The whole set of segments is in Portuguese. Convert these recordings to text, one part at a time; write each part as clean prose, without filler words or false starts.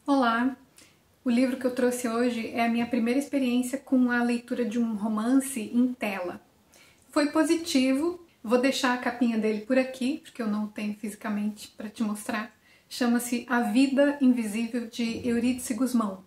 Olá! O livro que eu trouxe hoje é a minha primeira experiência com a leitura de um romance em tela. Foi positivo, vou deixar a capinha dele por aqui, porque eu não tenho fisicamente para te mostrar. Chama-se A Vida Invisível, de Eurídice Gusmão.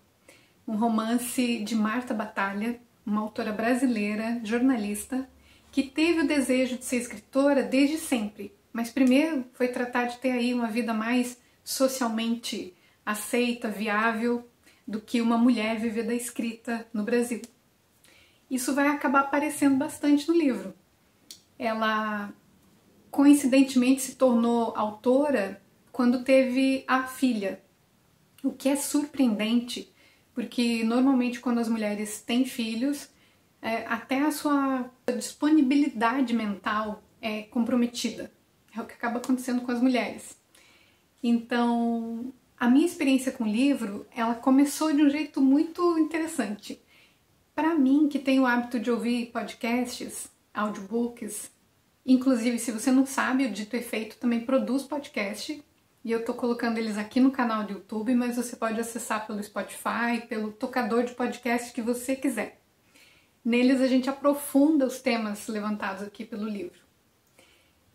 Um romance de Marta Batalha, uma autora brasileira, jornalista, que teve o desejo de ser escritora desde sempre, mas primeiro foi tratar de ter aí uma vida mais socialmente aceita, viável, do que uma mulher viver da escrita no Brasil. Isso vai acabar aparecendo bastante no livro. Ela, coincidentemente, se tornou autora quando teve a filha, o que é surpreendente, porque normalmente quando as mulheres têm filhos, até a sua disponibilidade mental é comprometida. É o que acaba acontecendo com as mulheres. Então, a minha experiência com o livro, ela começou de um jeito muito interessante. Para mim, que tenho o hábito de ouvir podcasts, audiobooks, inclusive, se você não sabe, o Dito e Feito também produz podcast, e eu tô colocando eles aqui no canal do YouTube, mas você pode acessar pelo Spotify, pelo tocador de podcast que você quiser. Neles a gente aprofunda os temas levantados aqui pelo livro.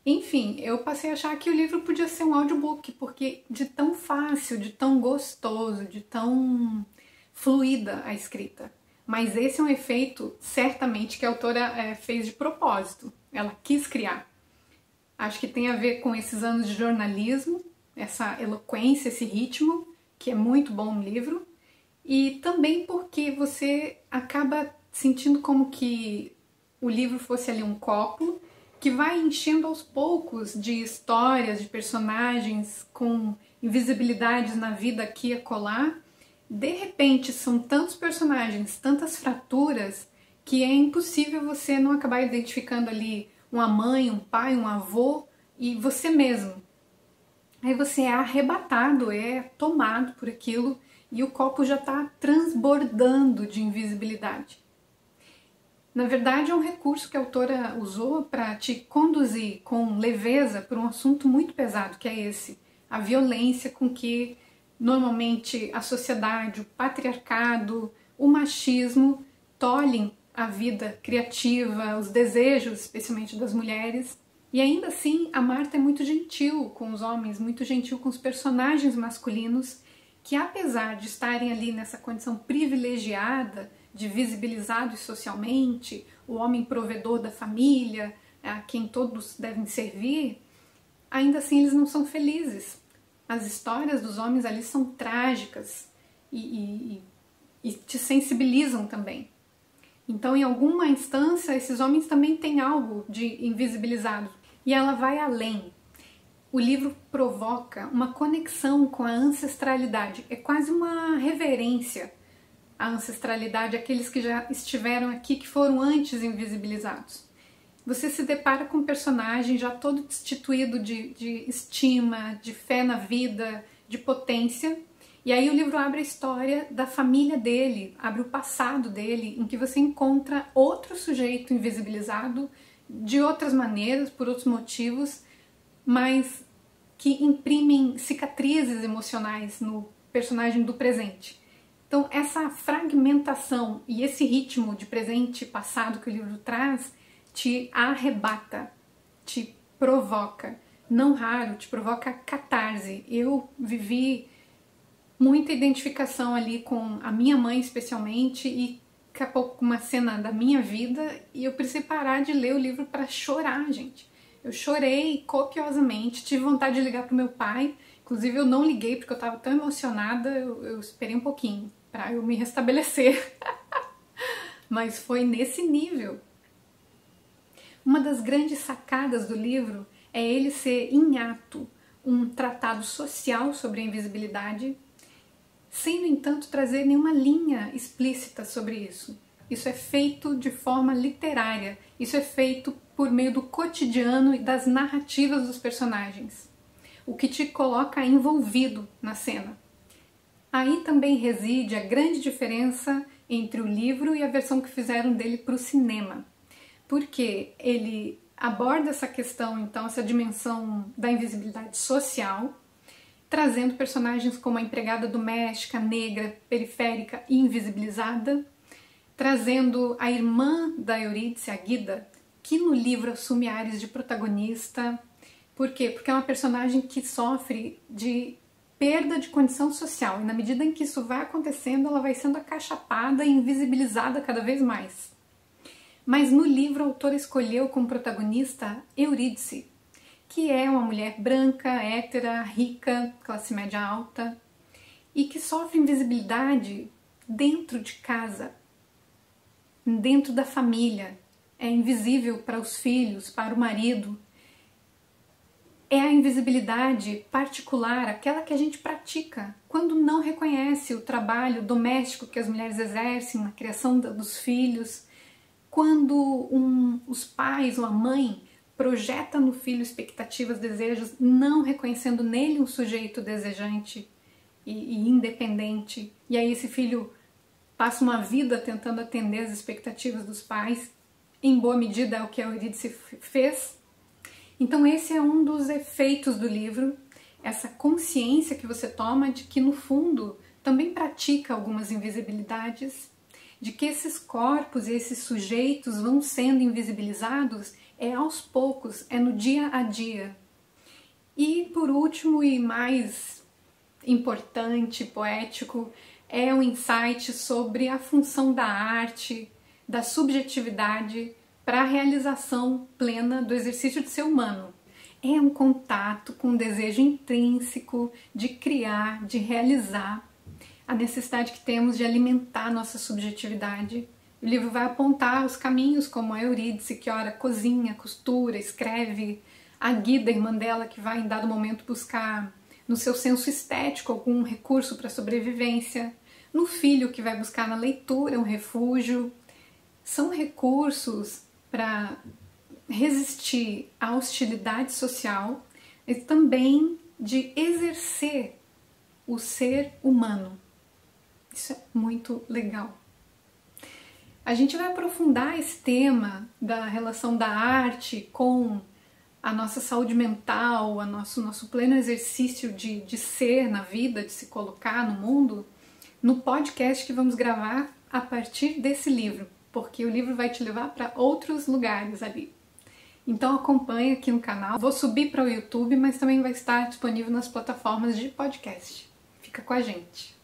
Enfim, eu passei a achar que o livro podia ser um audiobook, porque de tão fácil, de tão gostoso, de tão fluida a escrita. Mas esse é um efeito, certamente, que a autora fez de propósito. Ela quis criar. Acho que tem a ver com esses anos de jornalismo, essa eloquência, esse ritmo, que é muito bom no livro. E também porque você acaba sentindo como que o livro fosse ali um copo, que vai enchendo aos poucos de histórias, de personagens com invisibilidades na vida aqui e acolá. De repente, são tantos personagens, tantas fraturas, que é impossível você não acabar identificando ali uma mãe, um pai, um avô e você mesmo. Aí você é arrebatado, é tomado por aquilo e o copo já está transbordando de invisibilidade. Na verdade, é um recurso que a autora usou para te conduzir com leveza por um assunto muito pesado, que é esse, a violência com que normalmente a sociedade, o patriarcado, o machismo tolhem a vida criativa, os desejos, especialmente das mulheres. E ainda assim, a Marta é muito gentil com os homens, muito gentil com os personagens masculinos, que apesar de estarem ali nessa condição privilegiada, de visibilizados socialmente, o homem provedor da família, a quem todos devem servir, ainda assim eles não são felizes. As histórias dos homens ali são trágicas e te sensibilizam também. Então, em alguma instância, esses homens também têm algo de invisibilizado. E ela vai além. O livro provoca uma conexão com a ancestralidade. É quase uma reverência à ancestralidade, aqueles que já estiveram aqui, que foram antes invisibilizados. Você se depara com um personagem já todo destituído de estima, de fé na vida, de potência. E aí o livro abre a história da família dele, abre o passado dele, em que você encontra outro sujeito invisibilizado de outras maneiras, por outros motivos, mas que imprimem cicatrizes emocionais no personagem do presente. Então essa fragmentação e esse ritmo de presente e passado que o livro traz te arrebata, te provoca, não raro, te provoca catarse. Eu vivi muita identificação ali com a minha mãe especialmente e daqui a pouco uma cena da minha vida e eu precisei parar de ler o livro para chorar, gente. Eu chorei copiosamente, tive vontade de ligar pro meu pai, inclusive eu não liguei porque eu estava tão emocionada, eu esperei um pouquinho para eu me restabelecer. Mas foi nesse nível. Uma das grandes sacadas do livro é ele ser em ato um tratado social sobre a invisibilidade, sem, no entanto, trazer nenhuma linha explícita sobre isso. Isso é feito de forma literária, isso é feito por meio do cotidiano e das narrativas dos personagens, o que te coloca envolvido na cena. Aí também reside a grande diferença entre o livro e a versão que fizeram dele para o cinema, porque ele aborda essa questão, então, essa dimensão da invisibilidade social, trazendo personagens como a empregada doméstica, negra, periférica e invisibilizada, trazendo a irmã da Eurídice, a Guida, que no livro assume ares de protagonista. Por quê? Porque é uma personagem que sofre de perda de condição social, e na medida em que isso vai acontecendo, ela vai sendo acachapada e invisibilizada cada vez mais. Mas no livro a autora escolheu como protagonista Eurídice, que é uma mulher branca, hétera, rica, classe média alta, e que sofre invisibilidade dentro de casa, dentro da família. É invisível para os filhos, para o marido. É a invisibilidade particular, aquela que a gente pratica quando não reconhece o trabalho doméstico que as mulheres exercem na criação dos filhos, quando os pais ou a mãe projeta no filho expectativas, desejos, não reconhecendo nele um sujeito desejante e independente. E aí esse filho passa uma vida tentando atender as expectativas dos pais, em boa medida é o que a Eurídice fez. Então esse é um dos efeitos do livro, essa consciência que você toma de que no fundo também pratica algumas invisibilidades, de que esses corpos e esses sujeitos vão sendo invisibilizados aos poucos, é no dia a dia. E por último e mais importante, poético, é um insight sobre a função da arte, da subjetividade para a realização plena do exercício de ser humano. É um contato com o desejo intrínseco de criar, de realizar, a necessidade que temos de alimentar nossa subjetividade. O livro vai apontar os caminhos, como a Eurídice, que ora cozinha, costura, escreve, a Guida, irmã dela, que vai em dado momento buscar no seu senso estético algum recurso para a sobrevivência, no filho, que vai buscar na leitura um refúgio. São recursos para resistir à hostilidade social e também de exercer o ser humano. Isso é muito legal. A gente vai aprofundar esse tema da relação da arte com a nossa saúde mental, o nosso pleno exercício de ser na vida, de se colocar no mundo, no podcast que vamos gravar a partir desse livro, porque o livro vai te levar para outros lugares ali. Então acompanhe aqui no canal. Vou subir para o YouTube, mas também vai estar disponível nas plataformas de podcast. Fica com a gente.